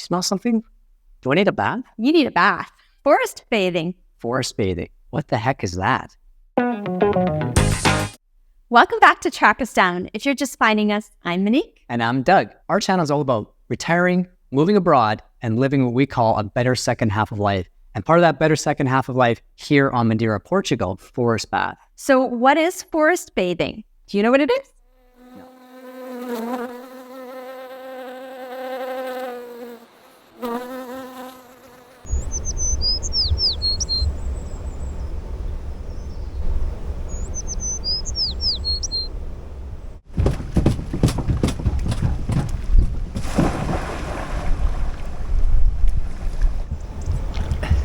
smell something? Do I need a bath? You need a bath. Forest bathing. Forest bathing. What the heck is that? Welcome back to Track Us Down. If you're just finding us, I'm Monique. And I'm Doug. Our channel is all about retiring, moving abroad, and living what we call a better second half of life. And part of that better second half of life here on Madeira, Portugal, forest bath. So what is forest bathing? Do you know what it is?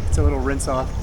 It's a little rinse off.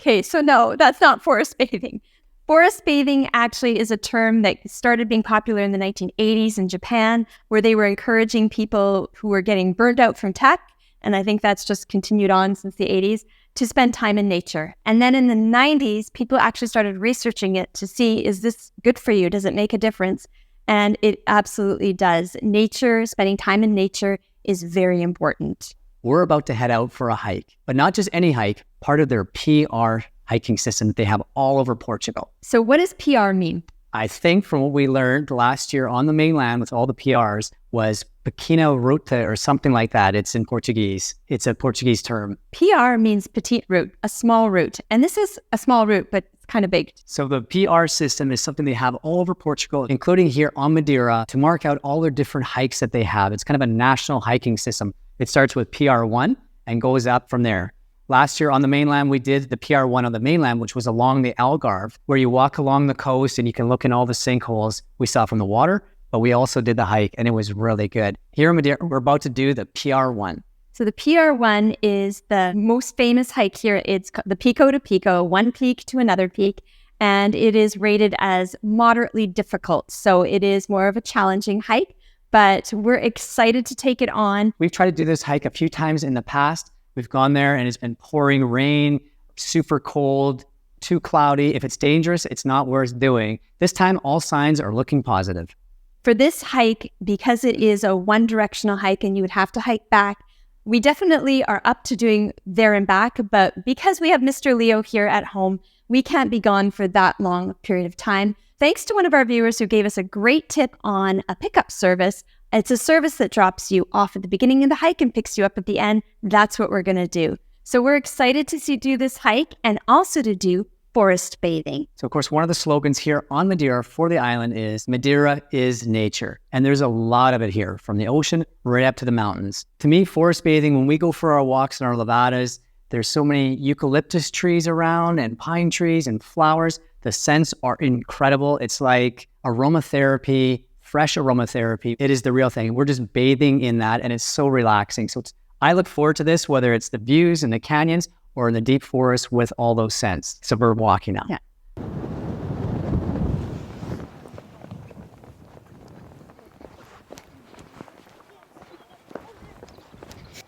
Okay, so no, that's not forest bathing. Forest bathing actually is a term that started being popular in the 1980s in Japan, where they were encouraging people who were getting burned out from tech, and I think that's just continued on since the 80s, to spend time in nature. And then in the 90s, people actually started researching it to see, is this good for you? Does it make a difference? And it absolutely does. Nature, spending time in nature is very important. We're about to head out for a hike, but not just any hike, part of their PR hiking system that they have all over Portugal. So what does PR mean? I think from what we learned last year on the mainland with all the PRs was Pequeno Ruta or something like that. It's in Portuguese. It's a Portuguese term. PR means petite route, a small route. And this is a small route, but it's kind of big. So the PR system is something they have all over Portugal, including here on Madeira, to mark out all their different hikes that they have. It's kind of a national hiking system. It starts with PR1 and goes up from there. Last year on the mainland, we did the PR1 on the mainland, which was along the Algarve, where you walk along the coast and you can look in all the sinkholes we saw from the water, but we also did the hike and it was really good. Here in Madeira, we're about to do the PR1. So the PR1 is the most famous hike here. It's the Pico to Pico, one peak to another peak, and it is rated as moderately difficult. So it is more of a challenging hike, but we're excited to take it on. We've tried to do this hike a few times in the past. We've gone there and it's been pouring rain, super cold, too cloudy. If it's dangerous, it's not worth doing. This time, all signs are looking positive. For this hike, because it is a one-directional hike and you would have to hike back, we definitely are up to doing there and back, but because we have Mr. Leo here at home, we can't be gone for that long period of time. Thanks to one of our viewers who gave us a great tip on a pickup service. It's a service that drops you off at the beginning of the hike and picks you up at the end. That's what we're going to do. So we're excited to do this hike and also to do forest bathing. So of course, one of the slogans here on Madeira for the island is Madeira is nature. And there's a lot of it here, from the ocean right up to the mountains. To me, forest bathing, when we go for our walks in our levadas, there's so many eucalyptus trees around and pine trees and flowers. The scents are incredible. It's like aromatherapy, fresh aromatherapy. It is the real thing. We're just bathing in that and it's so relaxing. So I look forward to this, whether it's the views in the canyons or in the deep forest with all those scents. So we're walking now. Yeah.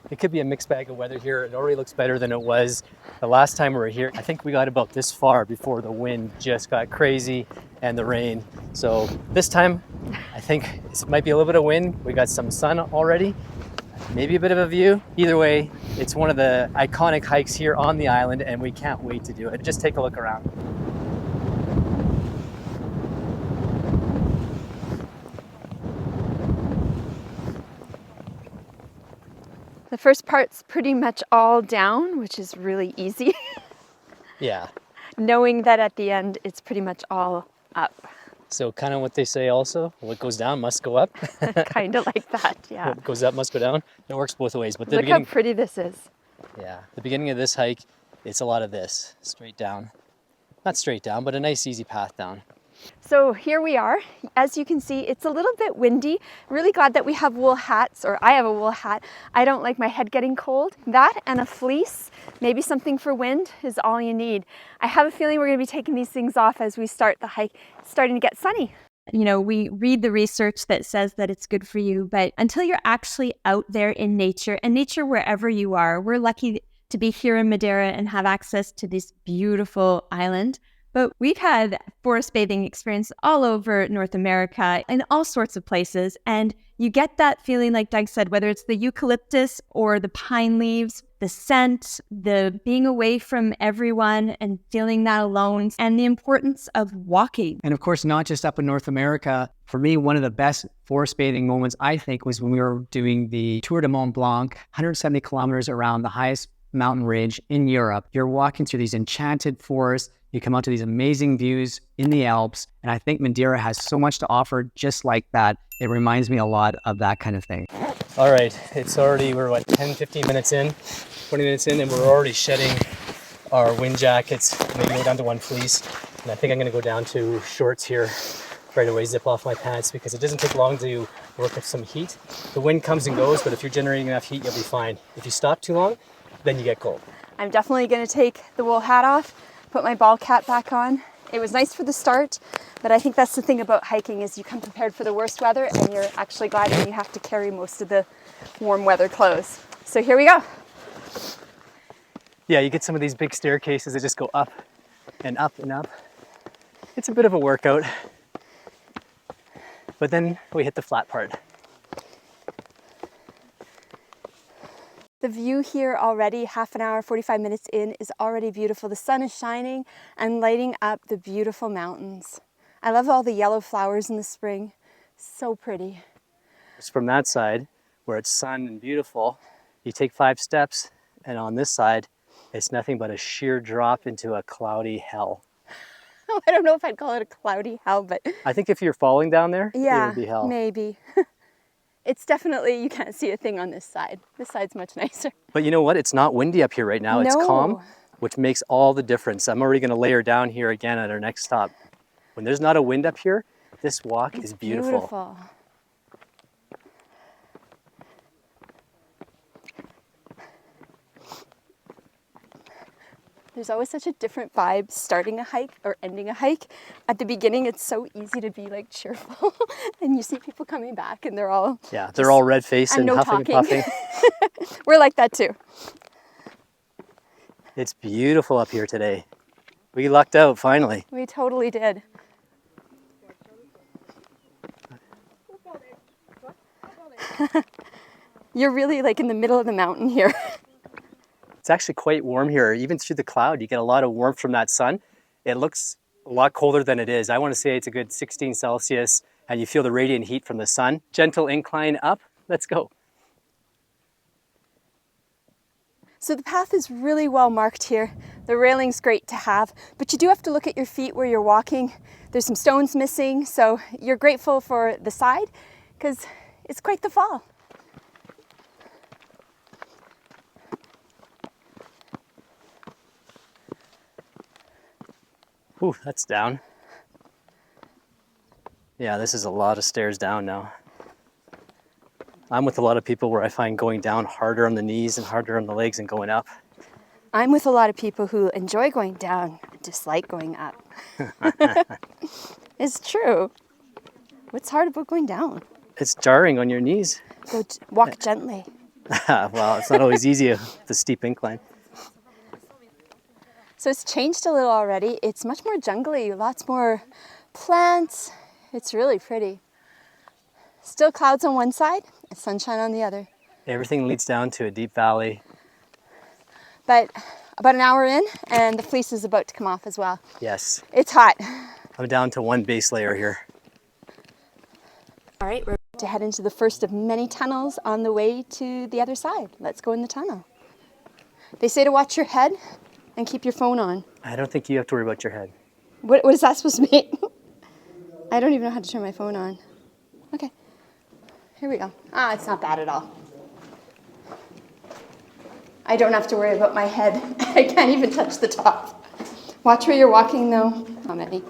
It could be a mixed bag of weather here. It already looks better than it was the last time we were here. I think we got about this far before the wind just got crazy and the rain. So this time, I think it might be a little bit of wind. We got some sun already, maybe a bit of a view. Either way, it's one of the iconic hikes here on the island and we can't wait to do it. Just take a look around. The first part's pretty much all down, which is really easy. Yeah. Knowing that at the end, it's pretty much all up. So kind of what they say also, what goes down must go up. Kind of like that, yeah. What goes up must go down. It works both ways. But Look how pretty this is. Yeah, the beginning of this hike, it's a lot of this, straight down. Not straight down, but a nice easy path down. So here we are. As you can see, it's a little bit windy. Really glad that we have wool hats, or I have a wool hat. I don't like my head getting cold. That and a fleece, maybe something for wind, is all you need. I have a feeling we're going to be taking these things off as we start the hike. It's starting to get sunny. You know, we read the research that says that it's good for you, but until you're actually out there in nature, and nature wherever you are, we're lucky to be here in Madeira and have access to this beautiful island. But we've had forest bathing experience all over North America in all sorts of places, and You get that feeling, like Doug said, whether it's the eucalyptus or the pine leaves, the scent, the being away from everyone and feeling that alone, and the importance of walking. And of course, not just up in North America. For me, one of the best forest bathing moments, I think, was when we were doing the Tour de Mont Blanc, 170 kilometers around the highest mountain ridge in Europe. You're walking through these enchanted forests. You come out to these amazing views in the Alps. And I think Madeira has so much to offer just like that. It reminds me a lot of that kind of thing. All right, it's already, we're what, 10, 15 minutes in, 20 minutes in, and we're already shedding our wind jackets. Maybe go down to one fleece. And I think I'm gonna go down to shorts here right away, zip off my pants, because it doesn't take long to work up some heat. The wind comes and goes, but if you're generating enough heat, you'll be fine. If you stop too long, then you get cold. I'm definitely gonna take the wool hat off, put my ball cap back on. It was nice for the start, but I think that's the thing about hiking is you come prepared for the worst weather and you're actually glad when you have to carry most of the warm weather clothes. So here we go. Yeah, you get some of these big staircases that just go up and up and up. It's a bit of a workout, but then we hit the flat part. The view here already, half an hour, 45 minutes in, is already beautiful. The sun is shining and lighting up the beautiful mountains. I love all the yellow flowers in the spring. So pretty. It's from that side where it's sun and beautiful. You take 5 steps, and on this side, it's nothing but a sheer drop into a cloudy hell. I don't know if I'd call it a cloudy hell, but I think if you're falling down there, yeah, it would be hell. Maybe. It's definitely, you can't see a thing on this side. This side's much nicer. But you know what? It's not windy up here right now. It's No. calm, which makes all the difference. I'm already going to layer down here again at our next stop. When there's not a wind up here, this walk is beautiful. There's always such a different vibe starting a hike or ending a hike. At the beginning, it's so easy to be like cheerful and you see people coming back and they're all... Yeah, they're all red-faced and no huffing talking. and puffing. We're like that too. It's beautiful up here today. We lucked out finally. We totally did. You're really like in the middle of the mountain here. It's actually quite warm here. Even through the cloud, you get a lot of warmth from that sun. It looks a lot colder than it is. I want to say it's a good 16 Celsius, and you feel the radiant heat from the sun. Gentle incline up. Let's go. So the path is really well marked here. The railing's great to have, but you do have to look at your feet where you're walking. There's some stones missing, so you're grateful for the side because it's quite the fall. Ooh, that's down. Yeah, this is a lot of stairs down now. I'm with a lot of people where I find going down harder on the knees and harder on the legs than going up. I'm with a lot of people who enjoy going down, dislike going up. It's true. What's hard about going down? It's jarring on your knees. Walk gently. Well, it's not always easy, the steep incline. So it's changed a little already. It's much more jungly, lots more plants. It's really pretty. Still clouds on one side and sunshine on the other. Everything leads down to a deep valley. But about an hour in and the fleece is about to come off as well. Yes. It's hot. I'm down to one base layer here. All right, we're about to head into the first of many tunnels on the way to the other side. Let's go in the tunnel. They say to watch your head and keep your phone on. I don't think you have to worry about your head. What is that supposed to mean? I don't even know how to turn my phone on. Okay, here we go. Ah, it's not bad at all. I don't have to worry about my head. I can't even touch the top. Watch where you're walking though. How many?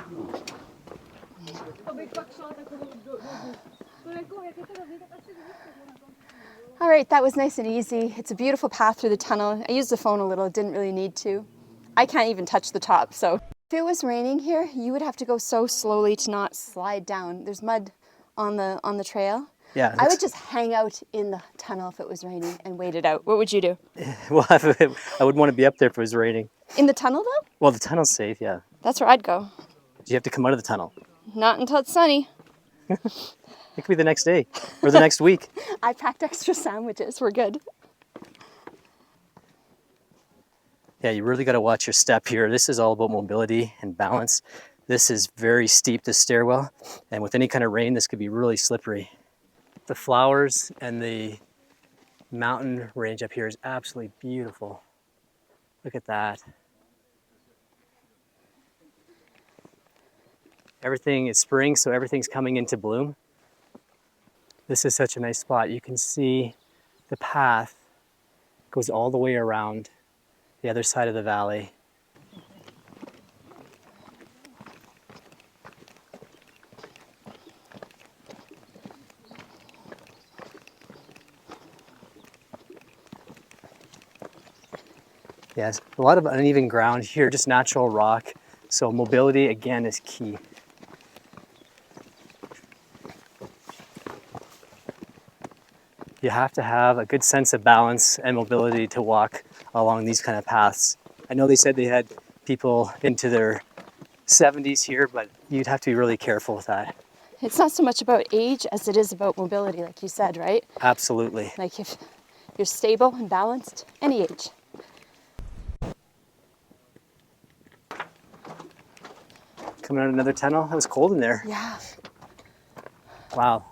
All right, that was nice and easy. It's a beautiful path through the tunnel. I used the phone a little, didn't really need to. I can't even touch the top, so. If it was raining here, you would have to go so slowly to not slide down. There's mud on the trail. Yeah. I would just hang out in the tunnel if it was raining and wait it out. What would you do? Well, I wouldn't want to be up there if it was raining. In the tunnel though? Well, the tunnel's safe, yeah. That's where I'd go. Do you have to come out of the tunnel? Not until it's sunny. It could be the next day or the next week. I packed extra sandwiches. We're good. Yeah, you really got to watch your step here. This is all about mobility and balance. This is very steep, this stairwell, and with any kind of rain, this could be really slippery. The flowers and the mountain range up here is absolutely beautiful. Look at that. Everything is spring, so everything's coming into bloom. This is such a nice spot. You can see the path goes all the way around the other side of the valley. Yes, a lot of uneven ground here, just natural rock. So mobility, again, is key. You have to have a good sense of balance and mobility to walk along these kind of paths. I know they said they had people into their 70s here, but you'd have to be really careful with that. It's not so much about age as it is about mobility, like you said, right? Absolutely. Like if you're stable and balanced, any age. Coming out another tunnel. It was cold in there. Yeah. Wow.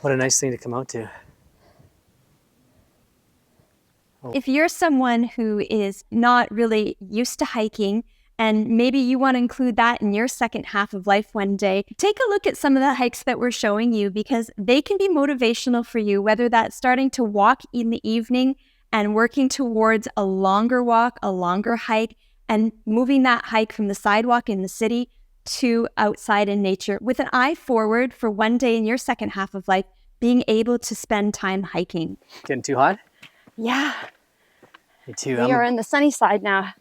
What a nice thing to come out to. If you're someone who is not really used to hiking, and maybe you want to include that in your second half of life one day, take a look at some of the hikes that we're showing you because they can be motivational for you, whether that's starting to walk in the evening and working towards a longer walk, a longer hike, and moving that hike from the sidewalk in the city to outside in nature with an eye forward for one day in your second half of life, being able to spend time hiking. Getting too hot? Yeah. Me too. We are in the sunny side now.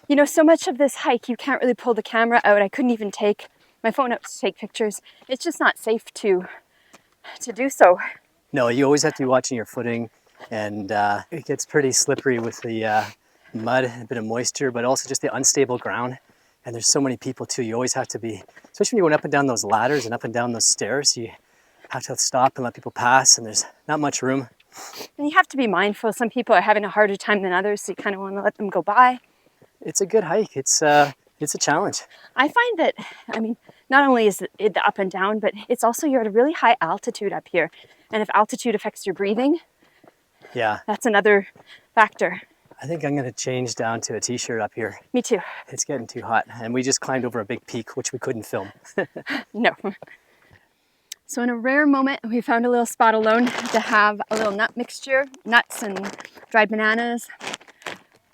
You know, so much of this hike, you can't really pull the camera out. I couldn't even take my phone out to take pictures. It's just not safe to do so. No, you always have to be watching your footing, and it gets pretty slippery with the mud and a bit of moisture, but also just the unstable ground. And there's so many people too. You always have to be, especially when you're going up and down those ladders and up and down those stairs, you have to stop and let people pass, and there's not much room. And you have to be mindful. Some people are having a harder time than others, so you kind of want to let them go by. It's a good hike. It's a challenge. I find that, I mean, not only is it the up and down, but it's also you're at a really high altitude up here. And if altitude affects your breathing, Yeah. that's another factor. I think I'm going to change down to a t-shirt up here. Me too. It's getting too hot. And we just climbed over a big peak, which we couldn't film. No. So in a rare moment, we found a little spot alone to have a little nut mixture, nuts and dried bananas,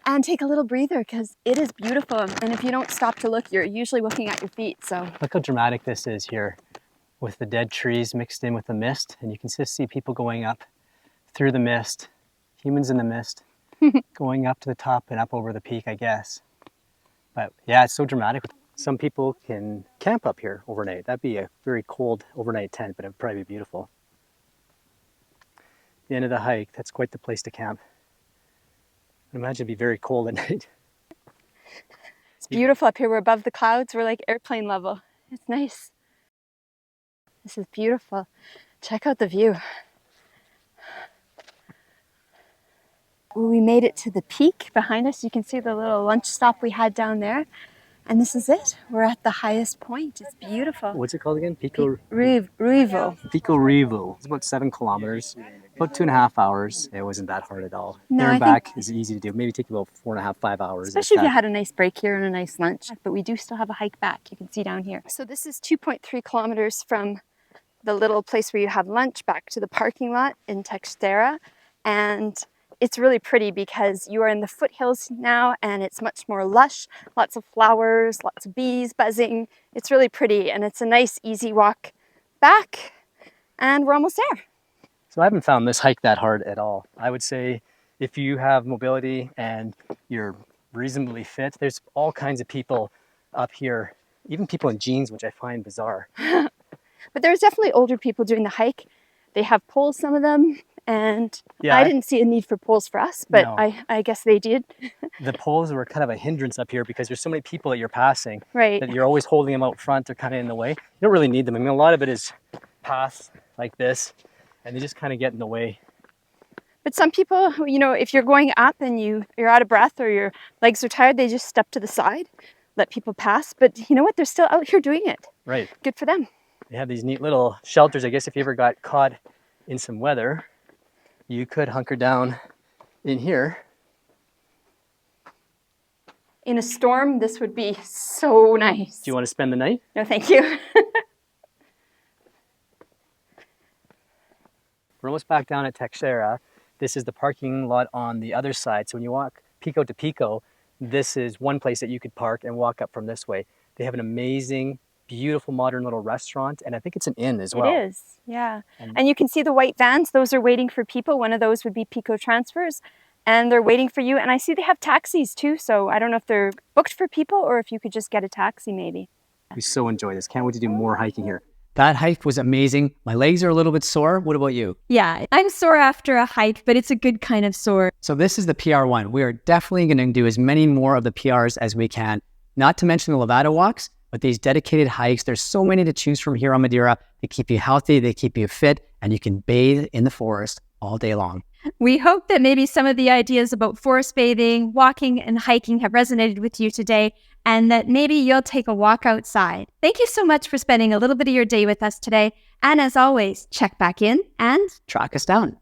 and take a little breather because it is beautiful. And if you don't stop to look, you're usually looking at your feet. So Look how dramatic this is here with the dead trees mixed in with the mist. And you can just see people going up through the mist, humans in the mist, going up to the top and up over the peak, I guess. But yeah, it's so dramatic. Some people can camp up here overnight. That'd be a very cold overnight tent, but it'd probably be beautiful. The end of the hike, that's quite the place to camp. I imagine it'd be very cold at night. it's beautiful up here. We're above the clouds. We're like airplane level. It's nice. This is beautiful. Check out the view. Well, we made it to the peak behind us. You can see the little lunch stop we had down there. And this is it. We're at the highest point. It's beautiful. What's it called again? Pico Ruivo. Pico Ruivo. It's about 7 kilometers, about 2.5 hours. It wasn't that hard at all. No, there and I think- back is easy to do. Maybe take about 4.5, 5 hours. Especially if you had a nice break here and a nice lunch. But we do still have a hike back. You can see down here. So this is 2.3 kilometers from the little place where you have lunch back to the parking lot in Textera. And it's really pretty because you are in the foothills now and it's much more lush, lots of flowers, lots of bees buzzing. It's really pretty and it's a nice easy walk back and we're almost there. So I haven't found this hike that hard at all. I would say if you have mobility and you're reasonably fit, there's all kinds of people up here, even people in jeans, which I find bizarre. But there's definitely older people doing the hike. They have poles, some of them. And Yeah, I didn't see a need for poles for us, but No. I guess they did. The poles were kind of a hindrance up here because there's so many people that you're passing Right. that you're always holding them out front. They're kind of in the way. You don't really need them. I mean, a lot of it is paths like this, and they just kind of get in the way. But some people, you know, if you're going up and you're out of breath or your legs are tired, they just step to the side, let people pass. But you know what? They're still out here doing it. Right. Good for them. They have these neat little shelters. I guess if you ever got caught in some weather, you could hunker down in here. In a storm, this would be so nice. Do you want to spend the night? No, thank you. We're almost back down at Teixeira. This is the parking lot on the other side. So when you walk Pico to Pico, this is one place that you could park and walk up from this way. They have an amazing, beautiful, modern little restaurant, and I think it's an inn as well. It is, yeah. And you can see the white vans. Those are waiting for people. One of those would be Pico Transfers, and they're waiting for you. And I see they have taxis too, so I don't know if they're booked for people or if you could just get a taxi maybe. We so enjoy this. Can't wait to do more hiking here. That hike was amazing. My legs are a little bit sore. What about you? Yeah, I'm sore after a hike, but it's a good kind of sore. So this is the PR1. We are definitely going to do as many more of the PRs as we can. Not to mention the Levada walks, but these dedicated hikes. There's so many to choose from here on Madeira. They keep you healthy, they keep you fit, and you can bathe in the forest all day long. We hope that maybe some of the ideas about forest bathing, walking, and hiking have resonated with you today, and that maybe you'll take a walk outside. Thank you so much for spending a little bit of your day with us today. And as always, check back in and Track us down.